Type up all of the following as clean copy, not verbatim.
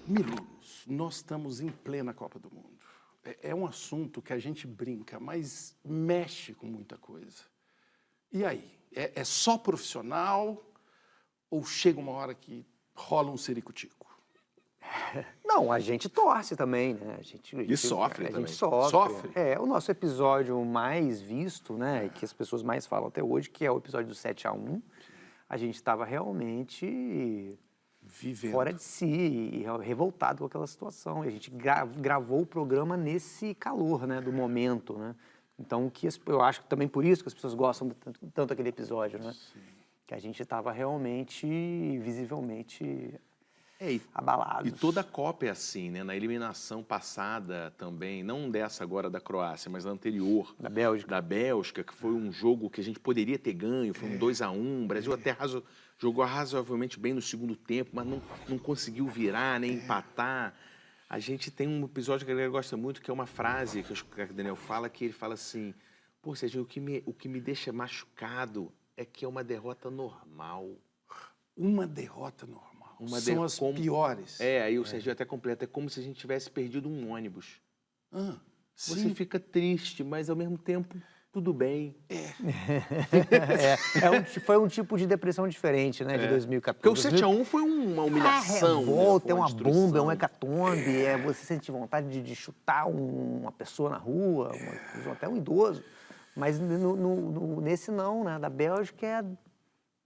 Meninos, nós estamos em plena Copa do Mundo. É um assunto que a gente brinca, mas mexe com muita coisa. E aí? É só profissional ou chega uma hora que rola um ciricutico? Não, a gente torce também, né? E sofre a também. gente sofre. Sofre? É, o nosso episódio mais visto, né, que as pessoas mais falam até hoje, que é o episódio do 7-1, a gente estava realmente Vivendo. fora de si e revoltado com aquela situação. E a gente gravou o programa nesse calor, né, do momento, né? Então, eu acho que também por isso que as pessoas gostam tanto daquele episódio, né? Sim. Que a gente estava realmente, visivelmente E abalados. toda a Copa é assim, né? Na eliminação passada também, não dessa agora da Croácia, mas da anterior. Da Bélgica. Da Bélgica, que foi um jogo que a gente poderia ter ganho, foi um 2-1. O Brasil até jogou razoavelmente bem no segundo tempo, mas não conseguiu virar, nem empatar. A gente tem um episódio que a galera gosta muito, que é uma frase que o Daniel fala, que ele fala assim, pô, Serginho, o que me deixa machucado é que é uma derrota normal. Uma derrota normal. São as piores. Aí o Serginho até completa, é como se a gente tivesse perdido um ônibus. Você Sim. fica triste, mas ao mesmo tempo, tudo bem. Foi um tipo de depressão diferente, né, de 2014. Porque o 7-1 foi uma humilhação. Revolta, né? é uma destruição. bomba, é um hecatombe, você sente vontade de chutar uma pessoa na rua, até um idoso. Mas nesse não, né, da Bélgica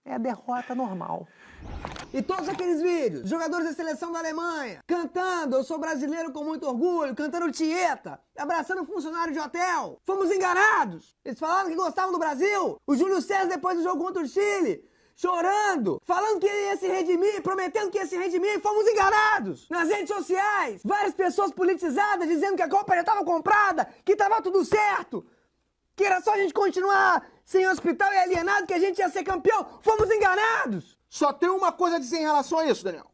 é a derrota normal. E todos aqueles vídeos, jogadores da seleção da Alemanha, cantando "Eu sou brasileiro com muito orgulho", cantando Tieta, abraçando um funcionário de hotel. Fomos enganados. Eles falaram que gostavam do Brasil. O Júlio César, depois do jogo contra o Chile, chorando, falando que ia se redimir, prometendo que ia se redimir. Fomos enganados. Nas redes sociais, várias pessoas politizadas dizendo que a Copa já estava comprada, que estava tudo certo, que era só a gente continuar sem hospital e alienado que a gente ia ser campeão. Fomos enganados. Só tem uma coisa a dizer em relação a isso, Daniel.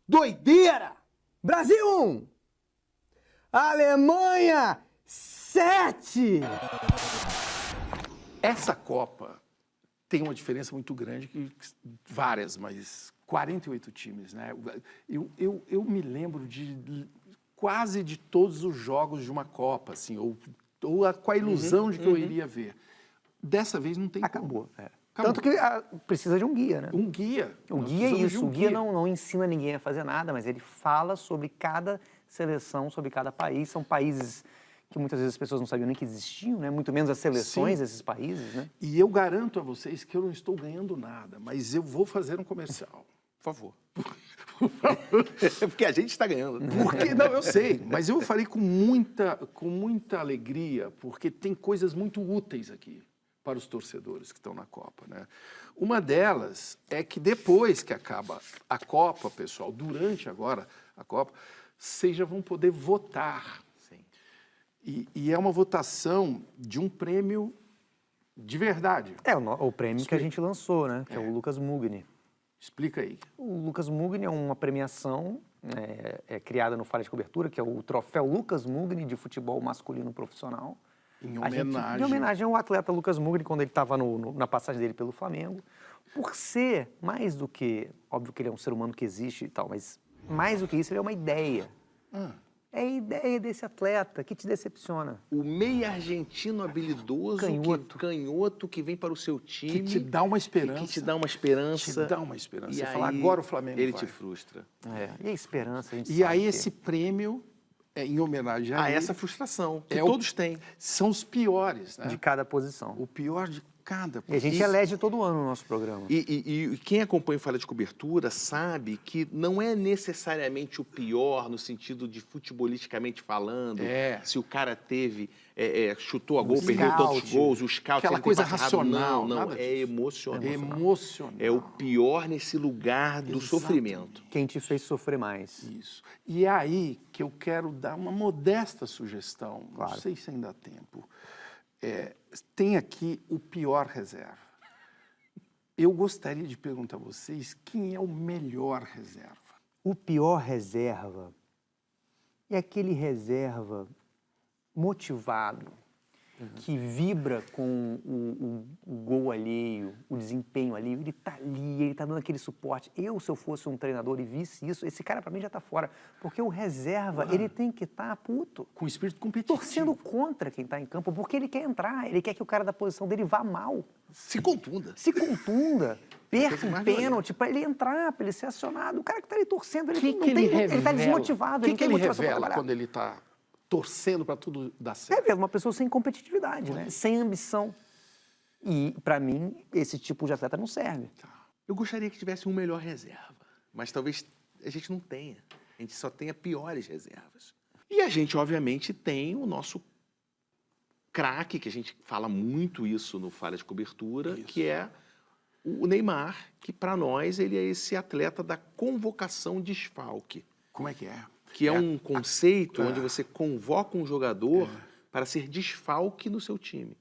Doideira! Brasil 1. Alemanha 7. Essa Copa tem uma diferença muito grande, várias, mas 48 times, né? Eu me lembro de quase de todos os jogos de uma Copa, assim, ou com a ilusão de que eu iria ver. Dessa vez não tem Acabou. como. Acabou. Tanto que precisa de um guia, né? Um guia. O guia é isso. O guia não ensina ninguém a fazer nada, mas ele fala sobre cada seleção, sobre cada país. São países que muitas vezes as pessoas não sabiam nem que existiam, né? Muito menos as seleções desses países, né? E eu garanto a vocês que eu não estou ganhando nada, mas eu vou fazer um comercial. Por favor. Porque a gente está ganhando. Porque, não, eu sei, mas eu farei com muita alegria, porque tem coisas muito úteis aqui para os torcedores que estão na Copa, né? Uma delas é que depois que acaba a Copa, pessoal, durante agora a Copa, vocês já vão poder votar. Sim. E é uma votação de um prêmio de verdade. É o prêmio que a gente lançou, né? Que é o Lucas Mugni. Explica aí. O Lucas Mugni é uma premiação criada no Falha de Cobertura, que é o troféu Lucas Mugni de futebol masculino profissional. Em homenagem. Em homenagem ao atleta Lucas Mugni, quando ele estava na passagem dele pelo Flamengo. Por ser, mais do que... Óbvio que ele é um ser humano que existe e tal, mas mais do que isso, ele é uma ideia. É a ideia desse atleta que te decepciona. O meio argentino habilidoso, canhoto que vem para o seu time. Que te dá uma esperança. Que te dá uma esperança. Te dá uma esperança. E Você aí, fala, agora o Flamengo ele vai. te frustra. E a esperança, a gente E sabe aí que- esse prêmio é em homenagem a ele. Essa frustração que É todos têm. São os piores, né? de cada posição. O pior de cada. E a gente elege todo ano no nosso programa. E quem acompanha o Falha de Cobertura sabe que não é necessariamente o pior no sentido de futebolisticamente falando. Se o cara teve, chutou a gol, perdeu tantos gols, o scout... Aquela ele tem coisa passado. racional. Não, nada é disso. emocional. Emocional. É o pior nesse lugar do Exatamente. sofrimento. Quem te fez sofrer mais. Isso. E é aí que eu quero dar uma modesta sugestão. Claro. Não sei se ainda há tempo. Tem aqui o pior reserva. Eu gostaria de perguntar a vocês quem é o melhor reserva. O pior reserva é aquele reserva motivado, que vibra com o gol alheio, o desempenho alheio, ele tá ali, ele tá dando aquele suporte. Se eu fosse um treinador e visse isso, esse cara pra mim já tá fora. Porque o reserva, ele tem que estar puto. Com espírito competitivo. Torcendo contra quem tá em campo, porque ele quer entrar, ele quer que o cara da posição dele vá mal. Se contunda. Se contunda, perca coisa um mais pênalti pra ele entrar, pra ele ser acionado. O cara que tá ali torcendo, ele Que não tem, ele ele tá desmotivado, O ele que não tem ele motivação pra revela trabalhar. quando ele está torcendo para tudo dar certo? Revela uma pessoa sem competitividade, né? Sem ambição. E, pra mim, esse tipo de atleta não serve. Eu gostaria que tivesse um melhor reserva, mas talvez a gente não tenha. A gente só tenha piores reservas. E a gente, obviamente, tem o nosso craque, que a gente fala muito isso no Falha de Cobertura, que é o Neymar, que para nós ele é esse atleta da convocação desfalque. Como é que é? Que é um conceito onde você convoca um jogador para ser desfalque no seu time.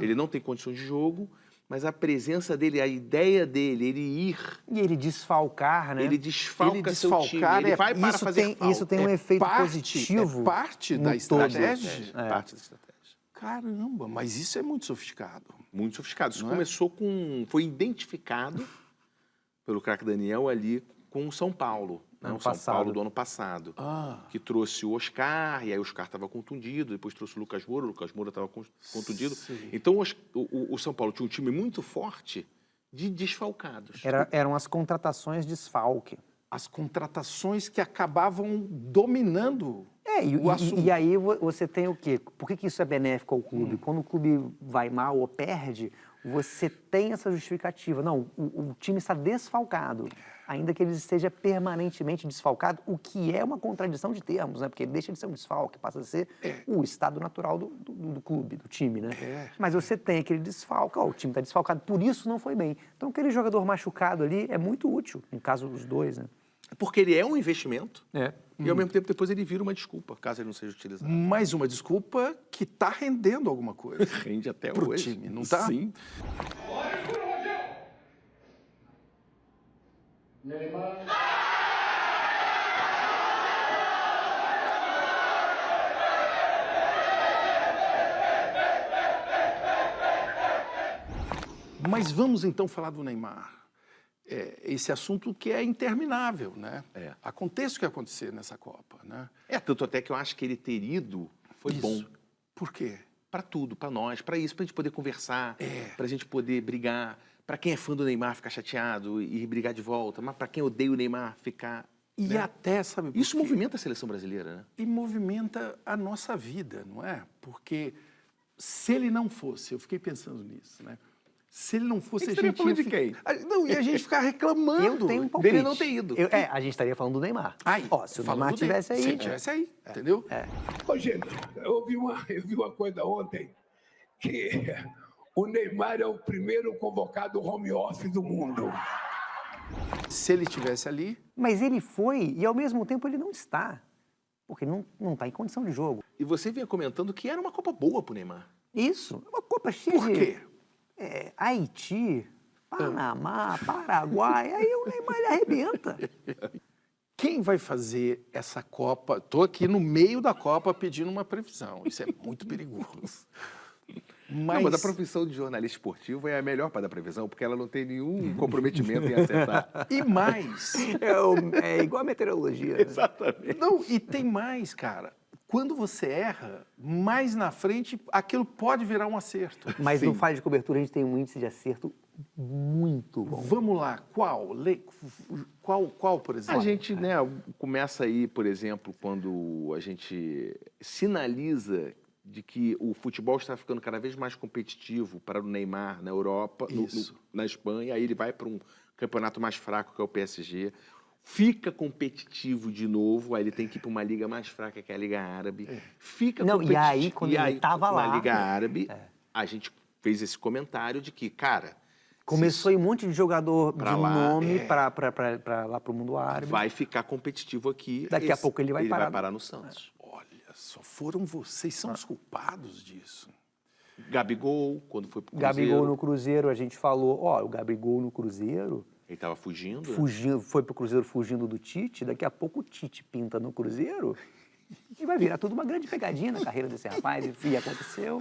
Ele não tem condição de jogo, mas a presença dele, a ideia dele, ele ir, E ele desfalcar, né? ele desfalca seu time. desfalcar Ele vai para isso fazer tem, falta. isso tem um efeito positivo. É parte no da todo. estratégia? É parte da estratégia. Caramba, mas isso é muito sofisticado. Muito sofisticado. Isso Não é? começou com... Foi identificado pelo craque Daniel ali com o São Paulo. Né? Ano O São passado. Paulo do ano passado. Ah, Que trouxe o Oscar, e aí o Oscar estava contundido, depois trouxe o Lucas Moura estava contundido. Sim. Então o São Paulo tinha um time muito forte de desfalcados. Eram as contratações desfalque. as contratações que acabavam dominando o assunto. E aí você tem o quê? Por que isso é benéfico ao clube? Quando o clube vai mal ou perde, você tem essa justificativa. Não, o time está desfalcado, ainda que ele esteja permanentemente desfalcado, o que é uma contradição de termos, né? Porque ele deixa de ser um desfalque, passa a ser o estado natural do clube, do time, né? Mas você tem aquele desfalque, o time está desfalcado, por isso não foi bem. Então aquele jogador machucado ali é muito útil, no caso dos dois, né? Porque ele é um investimento É. e, ao mesmo tempo, depois ele vira uma desculpa, caso ele não seja utilizado. Mais uma desculpa que está rendendo alguma coisa Rende até pro hoje. time, não tá? Sim. Mas vamos então falar do Neymar. Esse assunto que é interminável, né? Aconteça o que acontecer nessa Copa, né? Tanto até que eu acho que ele ter ido foi Isso. bom. Por quê? Para tudo, para nós, para isso, para a gente poder conversar, para a gente poder brigar. Para quem é fã do Neymar ficar chateado e brigar de volta, mas para quem odeia o Neymar ficar... E até, sabe por Isso quê? movimenta a seleção brasileira, né? E movimenta a nossa vida, não é? Porque se ele não fosse, eu fiquei pensando nisso, né? Se ele não fosse, Você a estaria gente falando ia de quem? Não, e a gente ficar reclamando. Eu tenho um palpite. Dele não ter ido. A gente estaria falando do Neymar. Aí, Se o falando Neymar dele. tivesse aí... Se ele tivesse aí, entendeu? Ô, gente, eu vi uma coisa ontem que o Neymar é o primeiro convocado home office do mundo. Se ele tivesse ali, Mas ele foi e, ao mesmo tempo, ele não está. Porque ele não está em condição de jogo. E você vinha comentando que era uma Copa boa pro Neymar. Isso. É uma Copa cheia por quê? Haiti, Panamá, Paraguai. Aí o Neymar, ele arrebenta. Quem vai fazer essa Copa? Estou aqui no meio da Copa pedindo uma previsão. Isso é muito perigoso. Mas a profissão de jornalista esportivo é a melhor para dar previsão, porque ela não tem nenhum comprometimento em acertar. E mais. É igual a meteorologia. Né? Exatamente. Não, e tem mais, cara. Quando você erra, mais na frente, aquilo pode virar um acerto. Mas no Falha de Cobertura a gente tem um índice de acerto muito bom. Vamos lá, qual, por exemplo? A gente, né, começa aí, por exemplo, quando a gente sinaliza de que o futebol está ficando cada vez mais competitivo para o Neymar na Europa, na Espanha, aí ele vai para um campeonato mais fraco, que é o PSG, fica competitivo de novo, aí ele tem que ir para uma liga mais fraca, que é a Liga Árabe. Fica competitivo. E aí, quando ele estava lá... Na Liga Árabe, a gente fez esse comentário de que, cara... Começou aí um monte de jogador de lá, nome para lá para o mundo árabe. Vai ficar competitivo aqui. Daqui a pouco ele vai parar. parar no Santos. Olha, só foram vocês, são os culpados disso. Gabigol, quando foi pro Cruzeiro. Gabigol no Cruzeiro, a gente falou, o Gabigol no Cruzeiro... Ele estava fugindo. Foi pro Cruzeiro fugindo do Tite, daqui a pouco o Tite pinta no Cruzeiro e vai virar tudo uma grande pegadinha na carreira desse rapaz, e aconteceu.